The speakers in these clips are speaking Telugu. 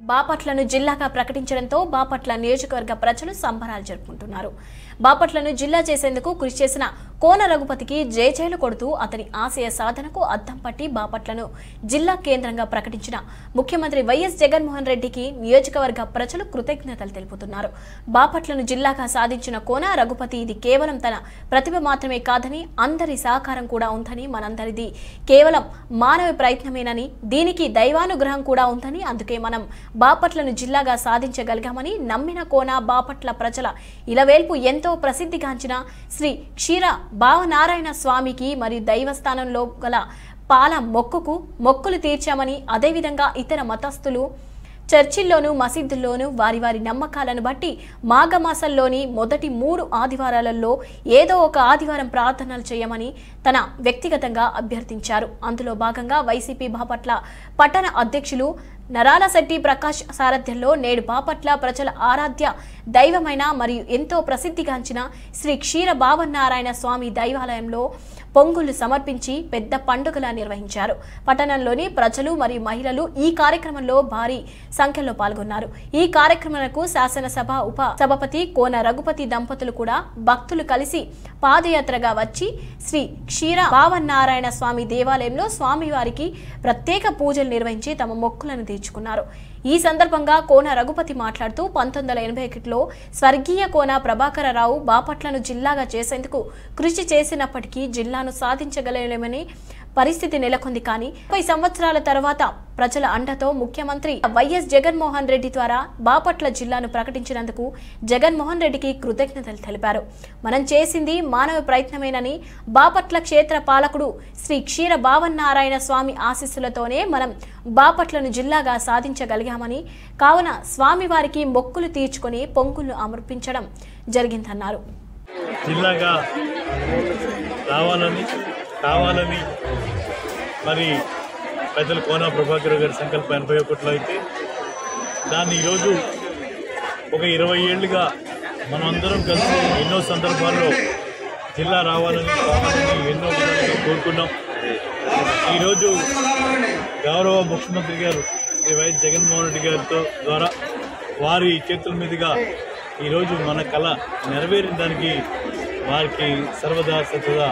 బాపట్లను జిల్లాగా ప్రకటించడంతో బాపట్ల నియోజకవర్గ ప్రజలు సంబరాలు జరుపుకుంటున్నారు. బాపట్లను జిల్లా చేసేందుకు కృషి చేసిన కోన రఘుపతికి జయజయలు కొడుతూ అతని ఆశయ సాధనకు అద్దం పట్టి బాపట్లను జిల్లా కేంద్రంగా ప్రకటించిన ముఖ్యమంత్రి వైఎస్ జగన్మోహన్ రెడ్డికి నియోజకవర్గ ప్రజలు కృతజ్ఞతలు తెలుపుతున్నారు. బాపట్లను జిల్లాగా సాధించిన కోన రఘుపతి ఇది కేవలం తన ప్రతిభ మాత్రమే కాదని అందరి సహకారం కూడా ఉందని, మనందరిది కేవలం మానవ ప్రయత్నమేనని, దీనికి దైవానుగ్రహం కూడా ఉందని, అందుకే మనం బాపట్లను జిల్లాగా సాధించగలిగామని నమ్మిన కోన బాపట్ల ప్రజల ఇలవేల్పు ఎంతో ప్రసిద్ధిగాంచిన శ్రీ క్షీర భావనారాయణ స్వామికి మరియు దైవస్థానంలో గల పాల మొక్కులు తీర్చామని, అదేవిధంగా ఇతర మతస్థులు చర్చిల్లోనూ మసీదుల్లోనూ వారి వారి నమ్మకాలను బట్టి మాఘమాసంలోని మొదటి 3 ఆదివారాలలో ఏదో ఒక ఆదివారం ప్రార్థనలు చేయమని తన వ్యక్తిగతంగా అభ్యర్థించారు. అందులో భాగంగా వైసీపీ బాపట్ల పట్టణ అధ్యక్షులు నరాలశెట్టి ప్రకాష్ సారథ్యంలో నేడు బాపట్ల ప్రజల ఆరాధ్య దైవమైన మరియు ఎంతో ప్రసిద్ధిగాంచిన శ్రీ క్షీర భావనారాయణ స్వామి దైవాలయంలో పొంగులు సమర్పించి పెద్ద పండుగలా నిర్వహించారు. పట్టణంలోని ప్రజలు మరియు మహిళలు ఈ కార్యక్రమంలో భారీ సంఖ్యలో పాల్గొన్నారు. ఈ కార్యక్రమాలకు శాసనసభ ఉప సభాపతి కోన రఘుపతి దంపతులు కూడా భక్తులు కలిసి పాదయాత్రగా వచ్చి శ్రీ క్షీర భావనారాయణ స్వామి దేవాలయంలో స్వామివారికి ప్రత్యేక పూజలు నిర్వహించి తమ మొక్కులను తీర్చుకున్నారు. ఈ సందర్భంగా కోన రఘుపతి మాట్లాడుతూ 1981లో స్వర్గీయ కోన ప్రభాకరరావు బాపట్లను జిల్లాగా చేసేందుకు కృషి చేసినప్పటికీ జిల్లాను సాధించగలమని పరిస్థితి నెలకొంది. కానీ 30 సంవత్సరాల తర్వాత ప్రజల అండతో ముఖ్యమంత్రి వైఎస్ జగన్మోహన్ రెడ్డి ద్వారా బాపట్ల జిల్లాను ప్రకటించినందుకు జగన్మోహన్ రెడ్డికి కృతజ్ఞతలు తెలిపారు. మనం చేసింది మానవ ప్రయత్నమేనని, బాపట్ల క్షేత్ర పాలకుడు శ్రీ క్షీర భావనారాయణ స్వామి ఆశీస్సులతోనే మనం బాపట్లను జిల్లాగా సాధించగలిగామని, కావున స్వామివారికి మొక్కులు తీర్చుకొని పొంగులు అమర్పించడం జరిగిందన్నారు. జిల్లాగా కావాలని మరి పెద్దలు కోన ప్రభాకర్ గారి సంకల్పం 81లో అయితే దాన్ని ఈరోజు ఒక 20 ఏళ్ళుగా మనం అందరం కలిసి ఎన్నో సందర్భాల్లో జిల్లా రావాలని ఎన్నో విధాలుగా కోరుకున్నాం. ఈరోజు గౌరవ ముఖ్యమంత్రి గారు శ్రీ వైఎస్ జగన్మోహన్ రెడ్డి గారితో ద్వారా వారి చేతుల మీదుగా ఈరోజు మన కళ నెరవేరిన దానికి వారికి సర్వదా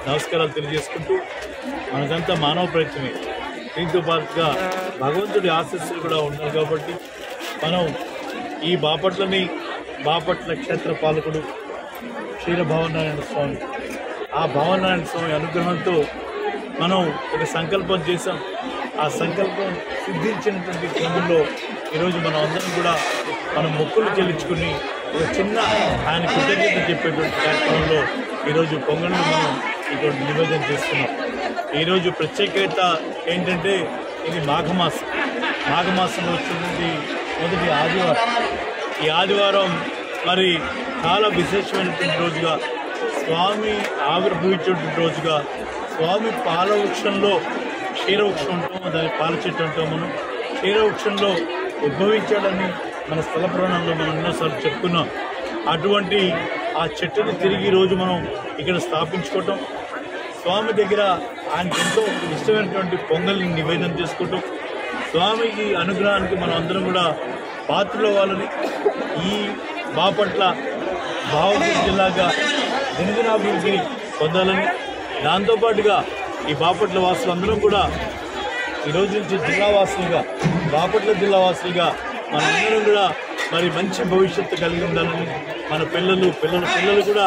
నమస్కారాలు తెలియజేసుకుంటూ, మనకంతా మానవ ప్రయత్నమే, దీంతో పాటుగా భగవంతుడి ఆశీస్సులు కూడా ఉన్నాయి కాబట్టి మనం ఈ బాపట్ల క్షేత్ర పాలకుడు క్షీర భావనారాయణ స్వామి, ఆ భావనారాయణ స్వామి అనుగ్రహంతో మనం ఒక సంకల్పం చేశాం. ఆ సంకల్పం సిద్ధించినటువంటి క్రమంలో ఈరోజు మనం అందరం కూడా మనం మొక్కులు చెల్లించుకుని ఒక చిన్న ఆయన కృతజ్ఞత చెప్పేటువంటి కార్యక్రమంలో ఈరోజు పొంగల్ని మనం ఇక్కడ నివేదన చేస్తున్నాం. ఈరోజు ప్రత్యేకత ఏంటంటే ఇది మాఘమాసంలో వచ్చినటువంటి మొదటి ఆదివారం. ఈ ఆదివారం మరి చాలా విశేషమైనటువంటి రోజుగా, స్వామి ఆవిర్భవించేటువంటి రోజుగా, స్వామి పాలవృక్షంలో క్షీరవృక్షం ఉంటాము, దాని పాల చెట్టు ఉంటాం. మనం క్షీరవృక్షంలో ఉద్భవించాడని మన స్థల పురాణంలో మనం ఎన్నోసార్లు చెప్పుకున్నాం. అటువంటి ఆ చెట్టుని తిరిగి ఈరోజు మనం ఇక్కడ స్థాపించుకోవటం, స్వామి దగ్గర ఆయనకు ఎంతో ఇష్టమైనటువంటి పొంగల్ని నివేదన చేసుకోవటం, స్వామికి అనుగ్రహానికి మనం అందరం కూడా పాత్రలు అవ్వాలని, ఈ బాపట్ల భావనగర్ జిల్లాగా దినదినాభివృద్ధి పొందాలని, దాంతోపాటుగా ఈ బాపట్ల వాసులందరం కూడా ఈరోజు నుంచి బాపట్ల జిల్లావాసులుగా మనందరం కూడా మరి మంచి భవిష్యత్తు కలిగి ఉండాలని, మన పిల్లలు కూడా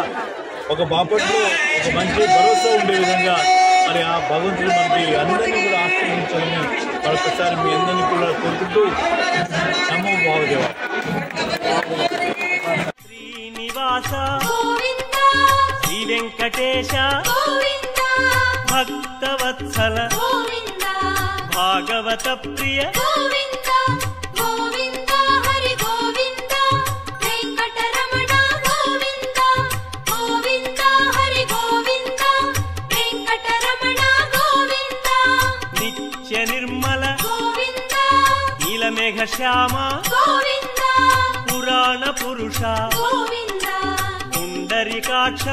ఒక బాపట్లో ఒక మంచి భరోసా ఉండే విధంగా మరి ఆ భగవంతుడు మనకి అందరినీ కూడా ఆశీర్వదించాలని మరొకసారి మీ అందరినీ కూడా కోరుకుంటూ నమో భావదేవ. శ్రీనివాస శ్రీ వెంకటేశ భక్తవత్సల భాగవత ప్రియ నిర్మల నీలమేఘ శ్యామ పురాణ పురుష పుండరీకాక్ష